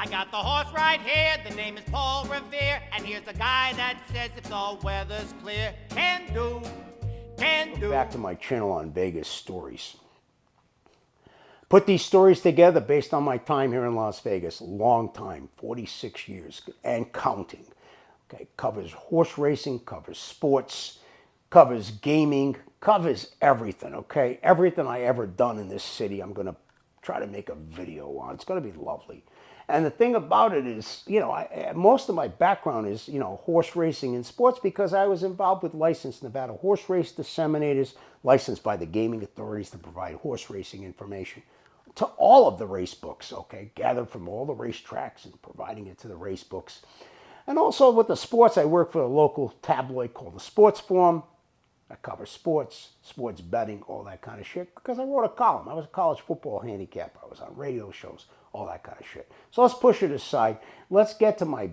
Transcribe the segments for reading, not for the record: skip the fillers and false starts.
got the horse right here, the name is Paul Revere, and here's the guy that says if the weather's clear, can do. Back to my channel on Vegas stories. Put these stories together based on my time here in Las Vegas. Long time, 46 years and counting. Okay, covers horse racing, covers sports, covers gaming, covers everything, okay? Everything I ever done in this city, I'm going to try to make a video on. It's going to be lovely. And the thing about it is, you know, most of my background is, you know, horse racing and sports because I was involved with licensed Nevada horse race disseminators, licensed by the gaming authorities to provide horse racing information to all of the race books, okay, gathered from all the racetracks and providing it to the race books. And also with the sports, I work for a local tabloid called the Sports Forum. I cover sports, sports betting, all that kind of shit because I wrote a column. I was a college football handicapper. I was on radio shows, all that kind of shit. So let's push it aside. Let's get to my,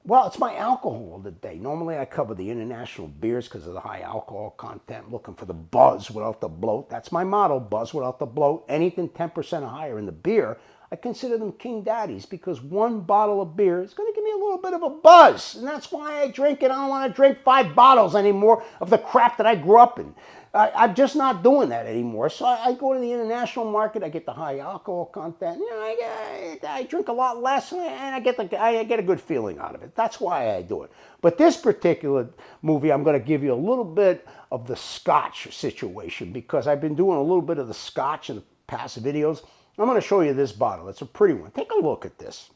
well, it's my alcohol of the day. Normally I cover the international beers because of the high alcohol content, looking for the buzz without the bloat. That's my motto, buzz without the bloat. Anything 10% or higher in the beer, I consider them king daddies because one bottle of beer is going to give me a little bit of a buzz. And that's why I drink it. I don't want to drink 5 bottles anymore of the crap that I grew up in. I'm just not doing that anymore. So I go to the international market. I get the high alcohol content. You know, I drink a lot less, and I get a good feeling out of it. That's why I do it. But this particular movie, I'm going to give you a little bit of the Scotch situation because I've been doing a little bit of the Scotch in the past videos. I'm going to show you this bottle. It's a pretty one. Take a look at this.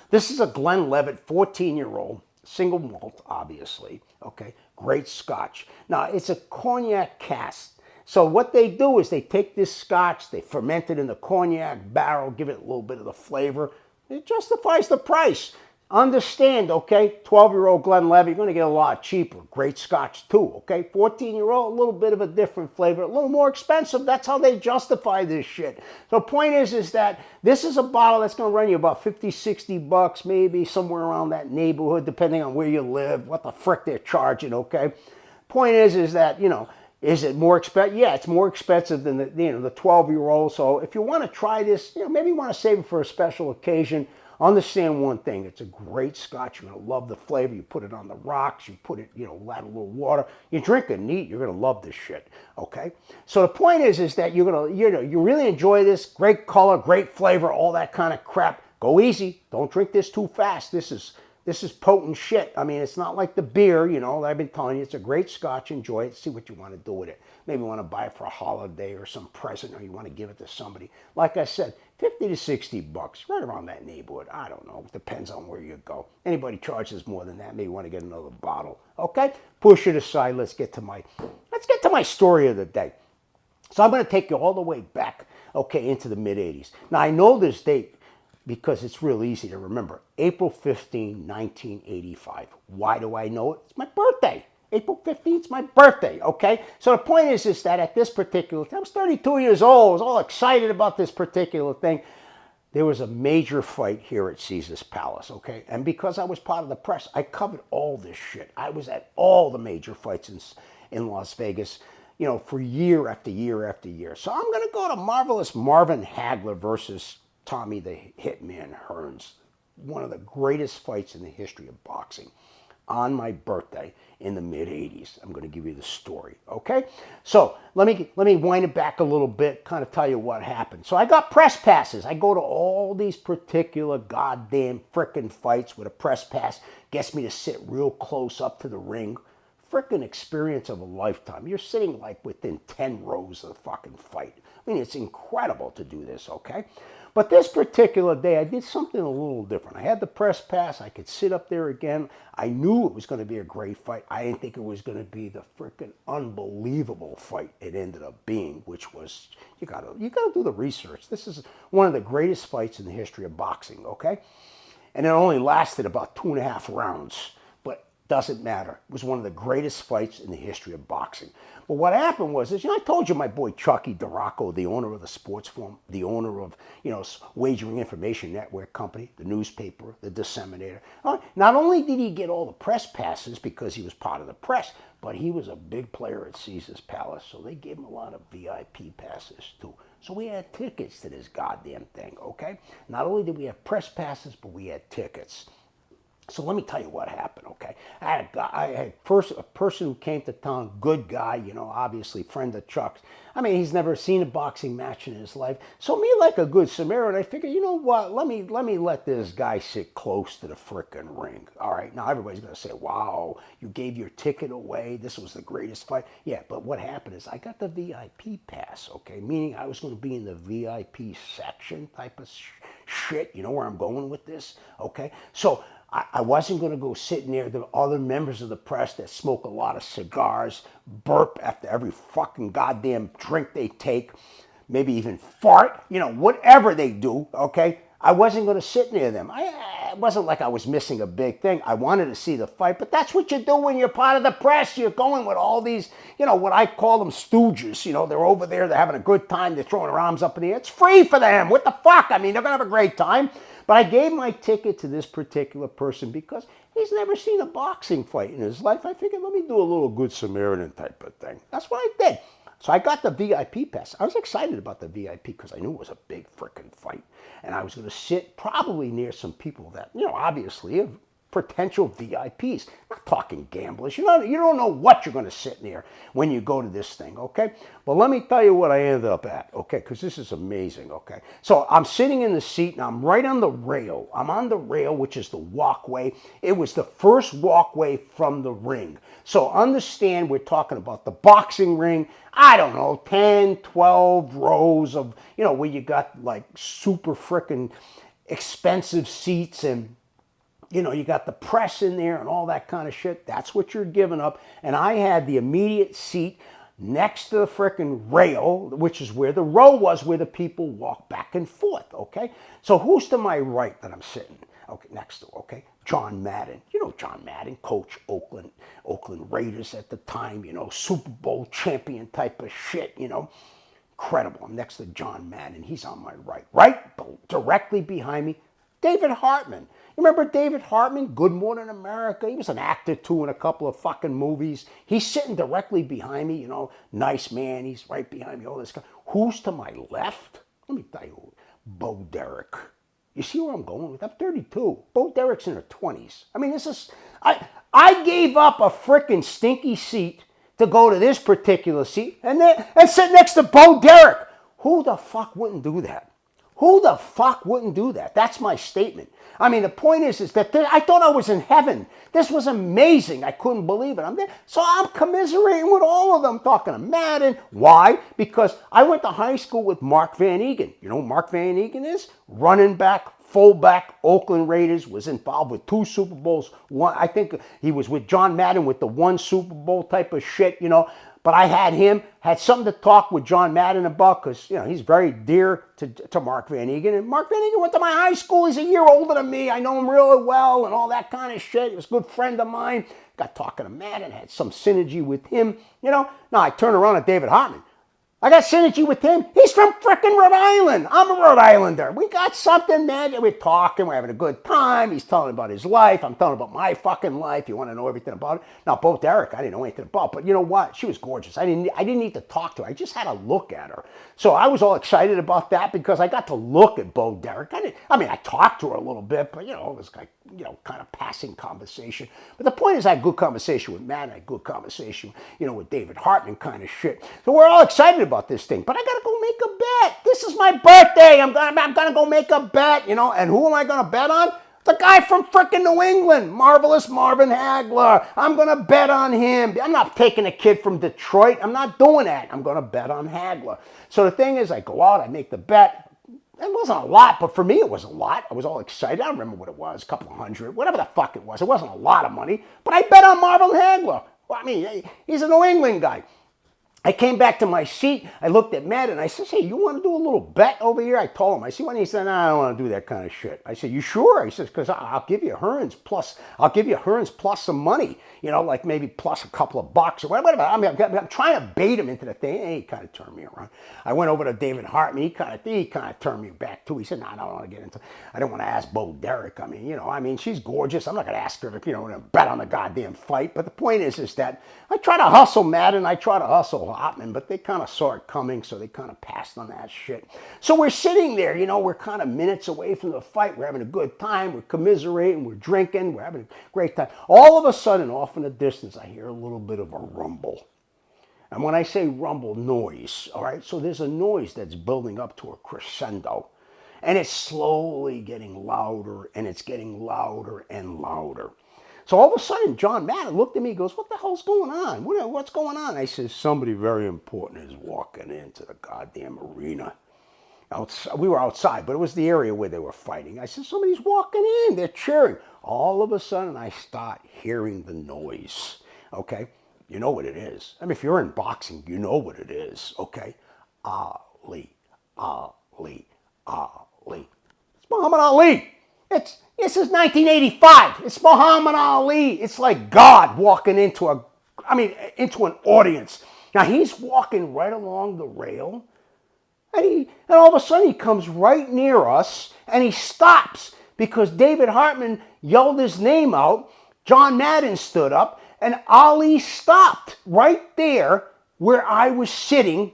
This is a Glenlivet 14-year-old, single malt, obviously. Okay, great Scotch. Now, it's a cognac cask. So what they do is they take this Scotch, they ferment it in the cognac barrel, give it a little bit of the flavor. It justifies the price. Understand, okay, 12-year-old Glenlivet, you're going to get a lot cheaper. Great Scotch too, okay? 14-year-old, a little bit of a different flavor, a little more expensive. That's how they justify this shit. So the point is that this is a bottle that's going to run you about 50, 60 bucks, maybe somewhere around that neighborhood, depending on where you live, what the frick they're charging, okay? Point is that, you know, is it more expensive? Yeah, it's more expensive than the 12-year-old. So if you want to try this, you know, maybe you want to save it for a special occasion. Understand one thing, it's a great Scotch. You're going to love the flavor. You put it on the rocks, you put it, you know, add a little water. You drink it neat, you're going to love this shit, okay? So the point is that you're going to, you know, you really enjoy this. Great color, great flavor, all that kind of crap. Go easy. Don't drink this too fast. This is potent shit. I mean, it's not like the beer, you know, that I've been telling you. It's a great Scotch. Enjoy it. See what you want to do with it. Maybe you want to buy it for a holiday or some present, or you want to give it to somebody. Like I said, 50 to 60 bucks, right around that neighborhood. I don't know. It depends on where you go. Anybody charges more than that, maybe you want to get another bottle. Okay? Push it aside. Let's get to my story of the day. So I'm going to take you all the way back, okay, into the mid-'80s. Now, I know this date because it's real easy to remember. April 15, 1985. Why do I know it? It's my birthday. April 15th is my birthday, okay? So the point is that at this particular time, I was 32 years old. I was all excited about this particular thing. There was a major fight here at Caesar's Palace, okay? And because I was part of the press, I covered all this shit. I was at all the major fights in Las Vegas, you know, for year after year after year. So I'm going to go to Marvelous Marvin Hagler versus Tommy the Hitman Hearns. One of the greatest fights in the history of boxing. On my birthday in the mid-'80s. I'm going to give you the story, okay? So let me wind it back a little bit, kind of tell you what happened. So I got press passes. I go to all these particular goddamn frickin' fights with a press pass. Gets me to sit real close up to the ring. Frickin' experience of a lifetime. You're sitting like within 10 rows of the fucking fight. I mean, it's incredible to do this, okay? But this particular day, I did something a little different. I had the press pass. I could sit up there again. I knew it was going to be a great fight. I didn't think it was going to be the freaking unbelievable fight it ended up being, which was, you gotta do the research. This is one of the greatest fights in the history of boxing, okay? And it only lasted about 2.5 rounds. But Doesn't matter. It was one of the greatest fights in the history of boxing. But what happened was, I told you my boy Chucky DeRocco, the owner of the Sports Forum, the owner of, Wagering Information Network Company, the newspaper, the disseminator. Not only did he get all the press passes because he was part of the press, but he was a big player at Caesar's Palace, so they gave him a lot of VIP passes too. So we had tickets to this goddamn thing, okay? Not only did we have press passes, but we had tickets. So let me tell you what happened, okay? I had a person who came to town, good guy, obviously friend of Chuck's. I mean, he's never seen a boxing match in his life. So me, like a good Samaritan, I figured, you know what? Let me let this guy sit close to the frickin' ring. All right, now everybody's gonna say, wow, you gave your ticket away. This was the greatest fight. Yeah, but what happened is I got the VIP pass, okay? Meaning I was gonna be in the VIP section type of shit. You know where I'm going with this, okay? So I wasn't going to go sit near the other members of the press that smoke a lot of cigars, burp after every fucking goddamn drink they take, maybe even fart, whatever they do, okay? I wasn't going to sit near them. It wasn't like I was missing a big thing. I wanted to see the fight, but that's what you do when you're part of the press. You're going with all these, what I call them stooges. They're over there, they're having a good time, they're throwing their arms up in the air. It's free for them. What the fuck? I mean, they're going to have a great time. But I gave my ticket to this particular person because he's never seen a boxing fight in his life. I figured, let me do a little good Samaritan type of thing. That's what I did. So I got the VIP pass. I was excited about the VIP because I knew it was a big freaking fight. And I was going to sit probably near some people that, obviously have potential VIPs. I'm not talking gamblers. You don't know what you're going to sit near when you go to this thing, okay? Well, let me tell you what I ended up at, okay? Because this is amazing, okay? So I'm sitting in the seat, and I'm right on the rail. I'm on the rail, which is the walkway. It was the first walkway from the ring. So understand we're talking about the boxing ring. I don't know, 10, 12 rows of, where you got like super freaking expensive seats and you got the press in there and all that kind of shit. That's what you're giving up. And I had the immediate seat next to the frickin' rail, which is where the row was, where the people walk back and forth, okay? So who's to my right that I'm sitting, okay, next to, okay? John Madden. John Madden, coach Oakland Raiders at the time, Super Bowl champion type of shit, Incredible. I'm next to John Madden. He's on my right. Right directly behind me, David Hartman. You remember David Hartman? Good Morning America. He was an actor too in a couple of fucking movies. He's sitting directly behind me, nice man. He's right behind me, all this guy. Who's to my left? Let me tell you, Bo Derek. You see where I'm going with that? I'm 32. Bo Derek's in her 20s. I mean, I gave up a freaking stinky seat to go to this particular seat and sit next to Bo Derek. Who the fuck wouldn't do that? Who the fuck wouldn't do that? That's my statement. I mean, the point is that I thought I was in heaven. This was amazing. I couldn't believe it. I'm there. So I'm commiserating with all of them, talking to Madden. Why? Because I went to high school with Mark Van Eegen. You know who Mark Van Eegen is? Running back, fullback, Oakland Raiders, was involved with 2 Super Bowls. One, I think he was with John Madden with the 1 Super Bowl type of shit, But I had something to talk with John Madden about because, he's very dear to Mark Van Eegen. And Mark Van Eegen went to my high school. He's a year older than me. I know him really well and all that kind of shit. He was a good friend of mine. Got talking to Madden, had some synergy with him, Now I turn around at David Hartman. I got synergy with him. He's from frickin' Rhode Island. I'm a Rhode Islander. We got something, man. We're talking. We're having a good time. He's telling about his life. I'm telling about my fucking life. You want to know everything about it? Now, Bo Derek, I didn't know anything about. But you know what? She was gorgeous. I didn't need to talk to her. I just had to look at her. So I was all excited about that because I got to look at Bo Derek. I talked to her a little bit, but, it was like, kind of passing conversation. But the point is I had good conversation with Matt. I had good conversation, with David Hartman kind of shit. So we're all excited about this thing. But I got to go make a bet. This is my birthday. I'm gonna go make a bet, And who am I going to bet on? The guy from frickin' New England, Marvelous Marvin Hagler. I'm going to bet on him. I'm not taking a kid from Detroit. I'm not doing that. I'm going to bet on Hagler. So the thing is, I go out, I make the bet. It wasn't a lot, but for me it was a lot. I was all excited. I don't remember what it was, a couple of hundred, whatever the fuck it was. It wasn't a lot of money, but I bet on Marvin Hagler. Well, he's a New England guy. I came back to my seat. I looked at Matt and I said, hey, you want to do a little bet over here? I told him. I said, when he said, no, I don't want to do that kind of shit. I said, you sure? He says, because I'll give you Hearns plus some money, like maybe plus a couple of bucks or whatever. I mean, I'm trying to bait him into the thing. And he kind of turned me around. I went over to David Hartman. He kind of turned me back too. He said, no, I don't want to get into, I don't want to ask Bo Derek. I mean, she's gorgeous. I'm not going to ask her to, bet on the goddamn fight. But the point is that I try to hustle Matt and I try to hustle Hartman, but they kind of saw it coming, so they kind of passed on that shit. So we're sitting there, we're kind of minutes away from the fight. We're having a good time. We're commiserating. We're drinking. We're having a great time. All of a sudden, off in the distance, I hear a little bit of a rumble. And when I say rumble, noise, all right? So there's a noise that's building up to a crescendo. And it's slowly getting louder, and it's getting louder and louder. So all of a sudden, John Madden looked at me and goes, what the hell's going on? What's going on? I said, somebody very important is walking into the goddamn arena. We were outside, but it was the area where they were fighting. I said, somebody's walking in. They're cheering. All of a sudden, I start hearing the noise, okay? You know what it is. I mean, if you're in boxing, you know what it is, okay? Ali, Ali, Ali. It's Muhammad Ali. This is 1985. It's Muhammad Ali. It's like God walking into an audience. Now he's walking right along the rail, and all of a sudden he comes right near us, and he stops because David Hartman yelled his name out. John Madden stood up, and Ali stopped right there where I was sitting,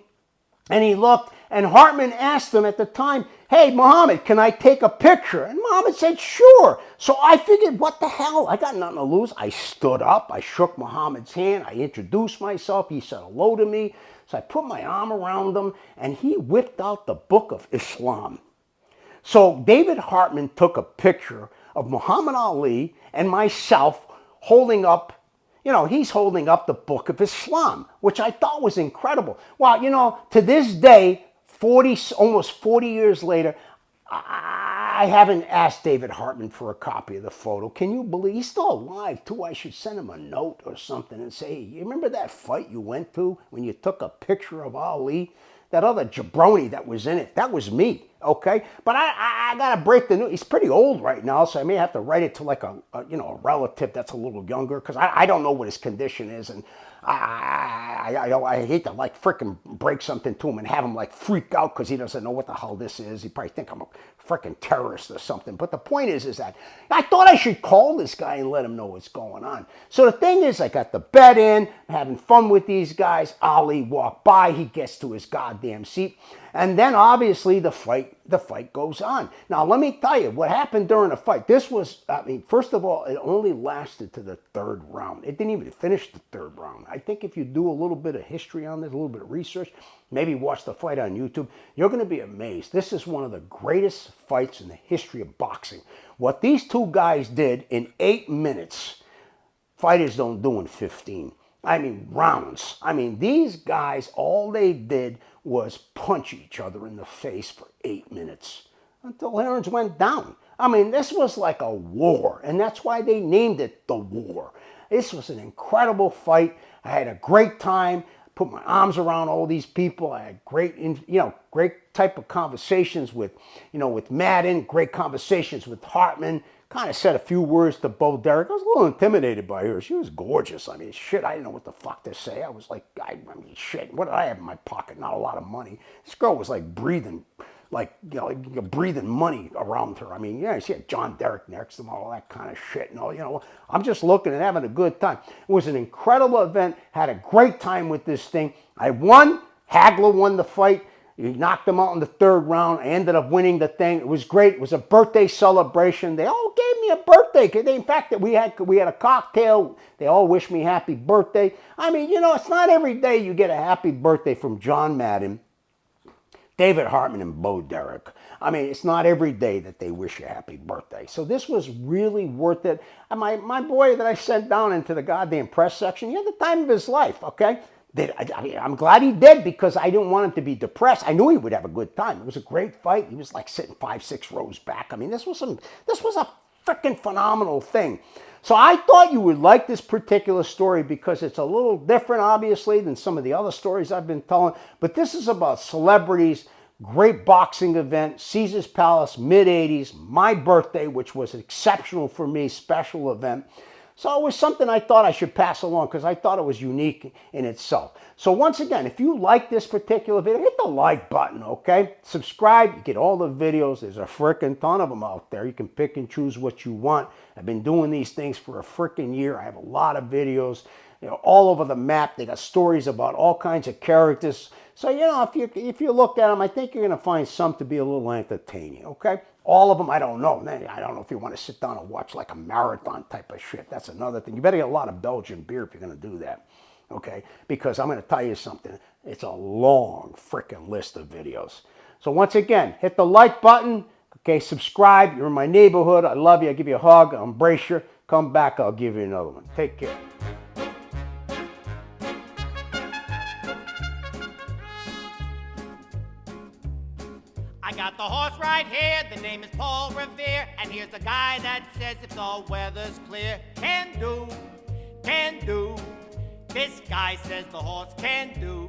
and he looked. And Hartman asked him at the time, hey, Muhammad, can I take a picture? And Muhammad said, sure. So I figured, what the hell? I got nothing to lose. I stood up. I shook Muhammad's hand. I introduced myself. He said hello to me. So I put my arm around him, and he whipped out the Book of Islam. So David Hartman took a picture of Muhammad Ali and myself holding up, he's holding up the Book of Islam, which I thought was incredible. Well, to this day, almost 40 years later, I haven't asked David Hartman for a copy of the photo. Can you believe? He's still alive, too. I should send him a note or something and say, hey, you remember that fight you went to when you took a picture of Ali? That other jabroni that was in it, that was me, okay? But I got to break the news. He's pretty old right now, so I may have to write it to like a relative that's a little younger, because I don't know what his condition is, and I hate to like frickin' break something to him and have him like freak out because he doesn't know what the hell this is. He probably think I'm a frickin' terrorist or something. But the point is that I thought I should call this guy and let him know what's going on. So the thing is, I got the bet in, I'm having fun with these guys. Ali walked by, he gets to his goddamn seat. And then obviously the fight goes on. Now let me tell you what happened during the fight. This was, first of all, it only lasted to the third round. It didn't even finish the third round. I think if you do a little bit of history on this, a little bit of research, maybe watch the fight on YouTube, you're going to be amazed. This is one of the greatest fights in the history of boxing. What these two guys did in 8 minutes, fighters don't do in 15. Rounds. These guys, all they did was punch each other in the face for 8 minutes until Hearns went down. This was like a war, and that's why they named it The War. This was an incredible fight. I had a great time. Put my arms around all these people. I had great type of conversations with Madden, great conversations with Hartman. Kind of said a few words to Bo Derek. I was a little intimidated by her. She was gorgeous. I didn't know what the fuck to say. I was like, shit, what did I have in my pocket? Not a lot of money. This girl was like breathing, breathing money around her. She had John Derek next to him, all that kind of shit. I'm just looking and having a good time. It was an incredible event. Had a great time with this thing. I won. Hagler won the fight. He knocked him out in the third round. I ended up winning the thing. It was great. It was a birthday celebration. They all gave me a birthday. In fact, we had a cocktail. They all wished me happy birthday. It's not every day you get a happy birthday from John Madden, David Hartman, and Bo Derek. It's not every day that they wish you a happy birthday. So this was really worth it. And my boy that I sent down into the goddamn press section, he had the time of his life, okay? I'm glad he did, because I didn't want him to be depressed. I knew he would have a good time. It was a great fight. He was like sitting 5-6 rows back. This was a freaking phenomenal thing. So I thought you would like this particular story because it's a little different, obviously, than some of the other stories I've been telling. But this is about celebrities, great boxing event, Caesar's Palace, mid-'80s, my birthday, which was exceptional for me, special event. So it was something I thought I should pass along because I thought it was unique in itself. So once again, if you like this particular video, hit the like button, okay? Subscribe, you get all the videos. There's a frickin' ton of them out there. You can pick and choose what you want. I've been doing these things for a frickin' year. I have a lot of videos, all over the map. They got stories about all kinds of characters. So, if you look at them, I think you're going to find some to be a little entertaining, okay? All of them, I don't know. I don't know if you want to sit down and watch like a marathon type of shit. That's another thing. You better get a lot of Belgian beer if you're going to do that, okay? Because I'm going to tell you something. It's a long freaking list of videos. So once again, hit the like button, okay? Subscribe. You're in my neighborhood. I love you. I give you a hug. I'll embrace you. Come back. I'll give you another one. Take care. I got the horse right here, the name is Paul Revere, and here's the guy that says if the weather's clear, can do. This guy says the horse can do.